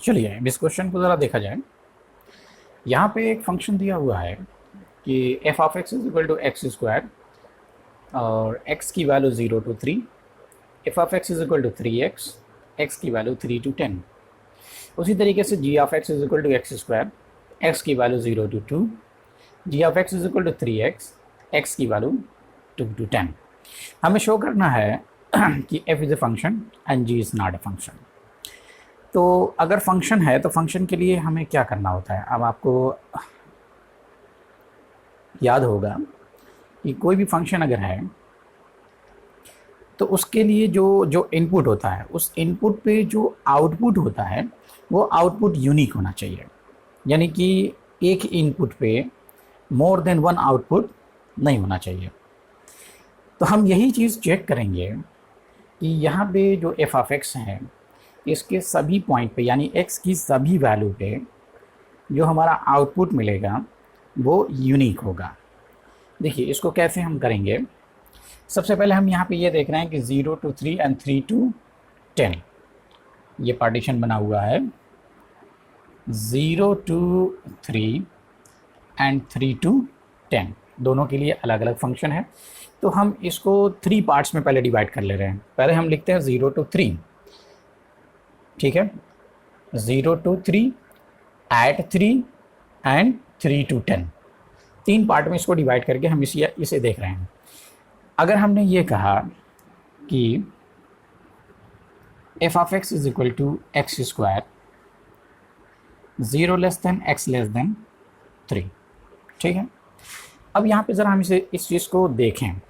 चलिए अब इस क्वेश्चन को ज़रा देखा जाए। यहाँ पे एक फंक्शन दिया हुआ है कि f of x is equal to x square और एक्स की value 0 to 3, f of x is equal to 3x, x की वैल्यू 3 to 10। उसी तरीके से g of x is equal to x square, x की value 0 to 2, g of x is equal to 3x, x की value 2 to 10। हमें show करना है कि f is a function and g is not a function. तो अगर function है तो फंक्शन के लिए हमें क्या करना होता है। अब आपको याद होगा कि कोई भी फंक्शन अगर है तो उसके लिए जो जो इनपुट होता है उस इनपुट पे जो आउटपुट होता है वो आउटपुट यूनिक होना चाहिए। यानी कि एक इनपुट पे मोर देन वन आउटपुट नहीं होना चाहिए। तो हम यही चीज़ चेक करेंगे कि यहाँ पे जो एफ ऑफ एक्स है इसके सभी पॉइंट पे यानी एक्स की सभी वैल्यू पे जो हमारा आउटपुट मिलेगा वो यूनिक होगा। देखिए इसको कैसे हम करेंगे। सबसे पहले हम यहाँ पे ये देख रहे हैं कि 0 to 3 एंड 3 to 10 ये पार्टीशन बना हुआ है। 0 to 3 एंड 3 to 10 दोनों के लिए अलग अलग फंक्शन है। तो हम इसको 3 पार्ट्स में पहले डिवाइड कर ले रहे हैं। पहले हम लिखते हैं 0 to 3, ठीक है, 0 to 3, at 3 and 3 to 10। 3 part में इसको डिवाइड करके हम इसे देख रहे हैं। अगर हमने ये कहा कि f of x is equal to x square 0 less than x less than 3, ठीक है। अब यहाँ पे ज़रा हम इस चीज़ को देखें।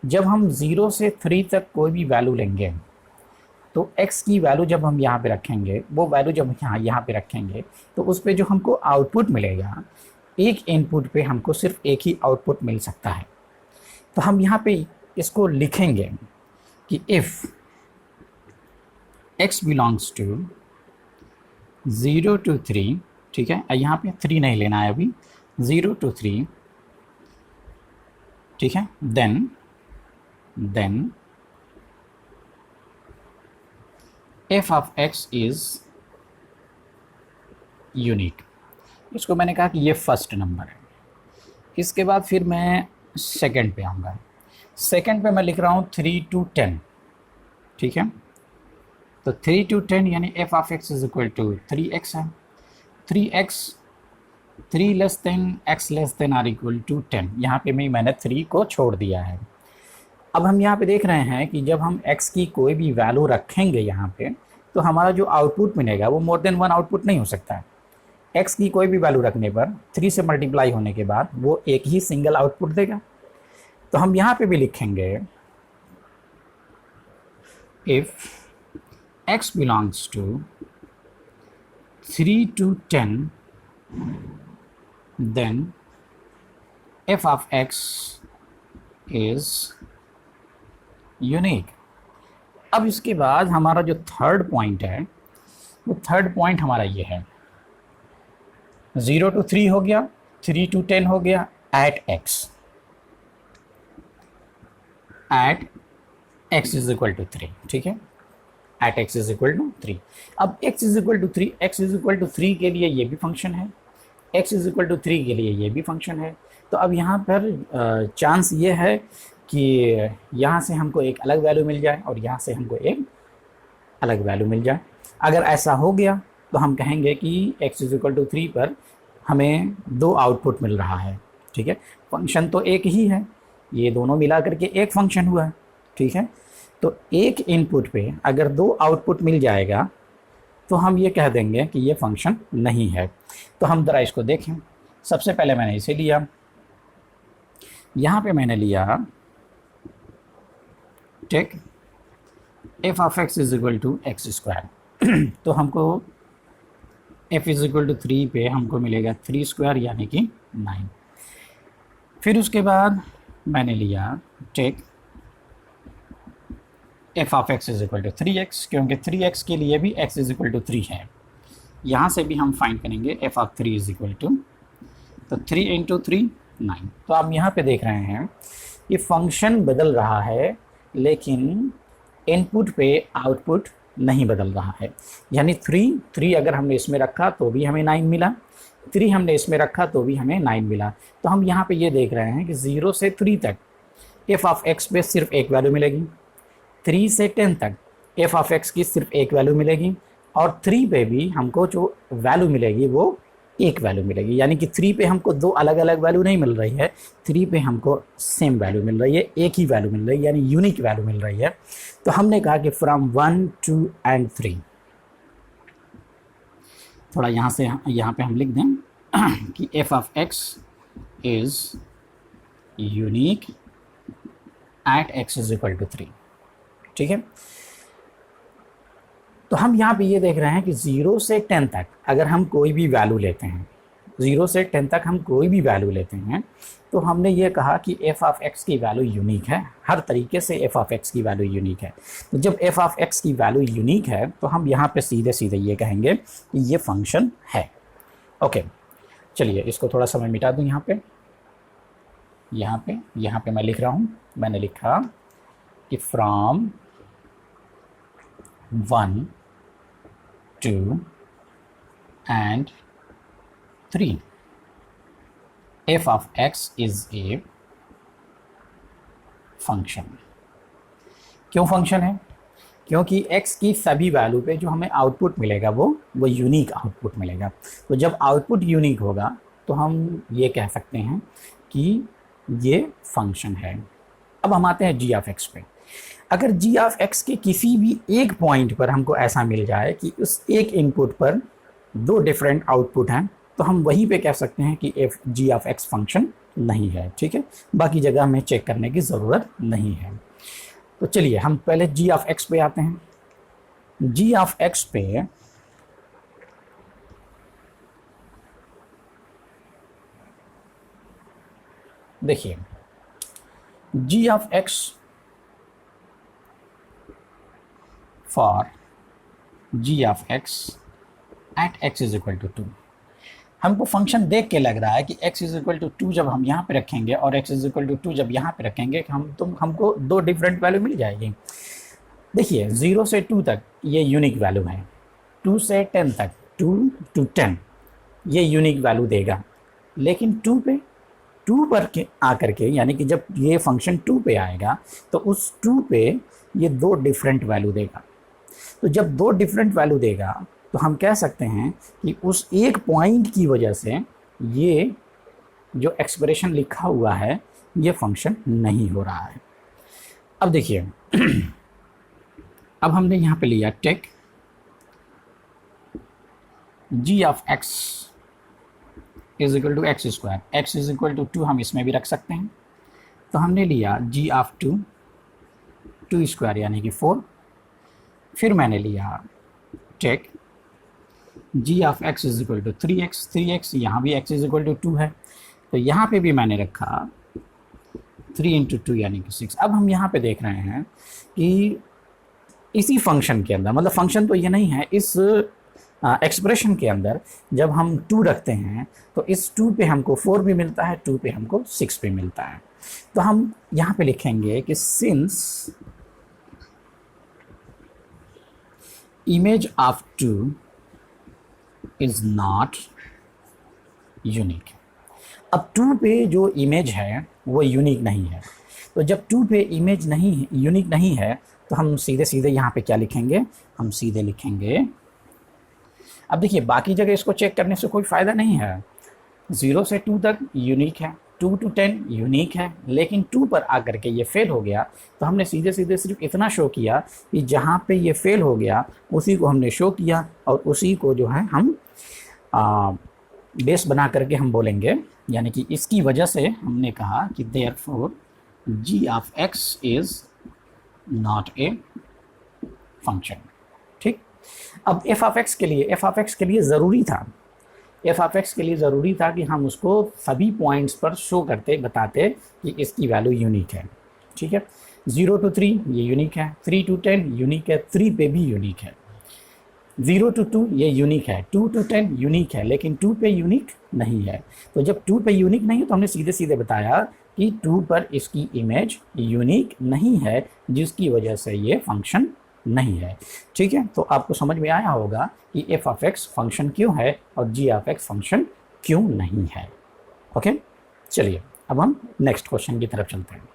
जब हम 0 से 3 तक कोई भी वैल्यू लेंगे तो x की वैल्यू जब हम यहाँ पे रखेंगे वो वैल्यू जब यहाँ पे रखेंगे तो उस पर जो हमको आउटपुट मिलेगा, एक इनपुट पे हमको सिर्फ एक ही आउटपुट मिल सकता है। तो हम यहाँ पे इसको लिखेंगे कि if x belongs to 0 to 3, ठीक है, यहाँ पे 3 नहीं लेना है अभी, 0 to 3, ठीक है, then f of x is unique. इसको मैंने कहा कि ये फर्स्ट नंबर है। इसके बाद फिर मैं सेकंड पे आऊँगा। सेकंड पे मैं लिख रहा हूँ 3 to 10, ठीक है। तो 3 to 10 यानी f of x is equal to 3x है। 3x 3 less than x less than or equal to 10। यहाँ पे मैंने 3 को छोड़ दिया है। अब हम यहाँ पे देख रहे हैं कि जब हम x की कोई भी वैल्यू रखेंगे यहाँ पे तो हमारा जो आउटपुट मिलेगा वो मोर देन वन आउटपुट नहीं हो सकता है। x की कोई भी वैल्यू रखने पर 3 से मल्टीप्लाई होने के बाद वो एक ही सिंगल आउटपुट देगा। तो हम यहाँ पे भी लिखेंगे if x belongs to 3 to 10 then f of x is unique. अब इसके बाद हमारा जो थर्ड पॉइंट है वो थर्ड पॉइंट हमारा ये है, 0 to 3 हो गया, 3 to 10 हो गया, at x is equal to 3, ठीक है, at x is equal to 3। अब x is equal to 3, x is equal to 3 के लिए ये भी फंक्शन है, x इज इक्वल टू 3 के लिए ये भी फंक्शन है। तो अब यहाँ पर चांस ये है कि यहाँ से हमको एक अलग वैल्यू मिल जाए और यहाँ से हमको एक अलग वैल्यू मिल जाए। अगर ऐसा हो गया तो हम कहेंगे कि x इज इक्वल टू 3 पर हमें 2 आउटपुट मिल रहा है, ठीक है। फंक्शन तो एक ही है, ये दोनों मिला करके एक फंक्शन हुआ है, ठीक है। तो एक इनपुट पे अगर 2 आउटपुट मिल जाएगा तो हम ये कह देंगे कि ये फंक्शन नहीं है। तो हम ज़रा इसको देखें। सबसे पहले मैंने इसे लिया, यहाँ पे मैंने लिया take f of x is equal to x square. तो हमको f इज इक्वल टू 3 पे हमको मिलेगा 3 स्क्वायर यानी कि 9। फिर उसके बाद मैंने लिया take f of x is equal to 3x, क्योंकि 3x के लिए भी x इज इक्वल टू 3 है। यहाँ से भी हम फाइंड करेंगे f of 3 is equal to, तो 3 इंटू 3 9। तो आप यहाँ पे देख रहे हैं कि फंक्शन बदल रहा है लेकिन इनपुट पे आउटपुट नहीं बदल रहा है। यानी 3 अगर हमने इसमें रखा तो भी हमें 9 मिला, 3 हमने इसमें रखा तो भी हमें 9 मिला। तो हम यहाँ पे ये देख रहे हैं कि 0 से 3 तक एफ ऑफ एक्स पे सिर्फ एक वैल्यू मिलेगी, 3 से 10 तक एफ ऑफ एक्स की सिर्फ एक वैल्यू मिलेगी, और 3 पे भी हमको जो वैल्यू मिलेगी वो एक वैल्यू मिलेगी। यानी कि 3 पे हमको दो अलग अलग वैल्यू नहीं मिल रही है, 3 पे हमको सेम वैल्यू मिल रही है, एक ही वैल्यू मिल रही है, यानी यूनिक वैल्यू मिल रही है। तो हमने कहा कि फ्रॉम 1, 2 एंड 3, थोड़ा यहाँ पे हम लिख दें कि f of x is unique at x is equal to 3। ठीक है, तो हम यहाँ पे ये देख रहे हैं कि 0 से 10 तक अगर हम कोई भी वैल्यू लेते हैं, 0 से 10 तक हम कोई भी वैल्यू लेते हैं, तो हमने ये कहा कि एफ ऑफ एक्स की वैल्यू यूनिक है, हर तरीके से एफ ऑफ एक्स की वैल्यू यूनिक है। तो जब एफ ऑफ एक्स की वैल्यू यूनिक है तो हम यहाँ पे सीधे सीधे ये कहेंगे कि ये फंक्शन है। ओके, चलिए इसको थोड़ा सा मैं मिटा दूँ। यहाँ पे मैं लिख रहा हूँ, मैंने लिखा कि from 1, 2 and 3 f of x is a function. क्यों फंक्शन है? क्योंकि x की सभी वैल्यू पे जो हमें आउटपुट मिलेगा वो यूनिक आउटपुट मिलेगा। तो जब आउटपुट यूनिक होगा तो हम ये कह सकते हैं कि ये फंक्शन है। अब हम आते हैं g ऑफ x पे। अगर g ऑफ x के किसी भी एक पॉइंट पर हमको ऐसा मिल जाए कि उस एक इनपुट पर दो डिफरेंट आउटपुट हैं, तो हम वहीं पे कह सकते हैं कि g ऑफ x फंक्शन नहीं है। ठीक है, बाकी जगह हमें चेक करने की ज़रूरत नहीं है। तो चलिए हम पहले g ऑफ x पे आते हैं। g ऑफ x पे देखिए, g of x for g of x at x is equal to 2, हमको फंक्शन देख के लग रहा है कि x इज इक्वल टू 2 जब हम यहाँ पे रखेंगे और x इज इक्वल टू 2 जब यहाँ पे रखेंगे हमको दो डिफरेंट वैल्यू मिल जाएगी। देखिए 0 से 2 तक ये यूनिक वैल्यू है, 2 से 10 तक 2 to 10 ये यूनिक वैल्यू देगा, लेकिन 2 पर आकर के यानी कि जब ये फंक्शन 2 पे आएगा तो उस 2 पे ये दो डिफरेंट वैल्यू देगा। तो जब दो डिफरेंट वैल्यू देगा तो हम कह सकते हैं कि उस एक पॉइंट की वजह से ये जो एक्सप्रेशन लिखा हुआ है ये फंक्शन नहीं हो रहा है। अब देखिए अब हमने यहाँ पे लिया take g of x is equal to x square, x is equal to 2 हम इसमें भी रख सकते हैं। तो हमने लिया g ऑफ 2 स्क्वायर यानी कि 4। फिर मैंने लिया take g of x is equal to 3x, यहाँ भी x इज इक्वल टू 2 है, तो यहाँ पे भी मैंने रखा 3 इंटू 2 यानी कि 6। अब हम यहाँ पे देख रहे हैं कि इसी फंक्शन के अंदर, मतलब फंक्शन तो ये नहीं है, इस एक्सप्रेशन के अंदर जब हम 2 रखते हैं तो इस 2 पे हमको 4 भी मिलता है, 2 पे हमको 6 भी मिलता है। तो हम यहाँ पे लिखेंगे कि since image of 2 is not unique. अब 2 पे जो इमेज है वो यूनिक नहीं है, तो जब 2 पे इमेज नहीं यूनिक नहीं है तो हम सीधे सीधे यहाँ पे क्या लिखेंगे, हम सीधे लिखेंगे। अब देखिए बाकी जगह इसको चेक करने से कोई फ़ायदा नहीं है, 0 से 2 तक यूनिक है, 2 to 10 यूनिक है, लेकिन 2 पर आकर के ये फेल हो गया। तो हमने सीधे सीधे सिर्फ इतना शो किया कि जहाँ पे ये फेल हो गया उसी को हमने शो किया और उसी को जो है हम बेस बना करके हम बोलेंगे, यानी कि इसकी वजह से हमने कहा कि therefore g of x is not a function. ठीक, अब f ऑफ x के लिए ज़रूरी था, f ऑफ x के लिए ज़रूरी था कि हम उसको सभी पॉइंट्स पर शो करते बताते कि इसकी वैल्यू यूनिक है। ठीक है, 0 to 3 ये यूनिक है, 3 to 10 यूनिक है, 3 पे भी यूनिक है, 0 to 2 ये यूनिक है, 2 to 10 यूनिक है, लेकिन 2 पे यूनिक नहीं है। तो जब 2 पे यूनिक नहीं है तो हमने सीधे सीधे बताया कि 2 पर इसकी इमेज यूनिक नहीं है, जिसकी वजह से ये फंक्शन नहीं है। ठीक है, तो आपको समझ में आया होगा कि एफ ऑफ एक्स फंक्शन क्यों है और जी ऑफ एक्स फंक्शन क्यों नहीं है। ओके, चलिए अब हम नेक्स्ट क्वेश्चन की तरफ चलते हैं।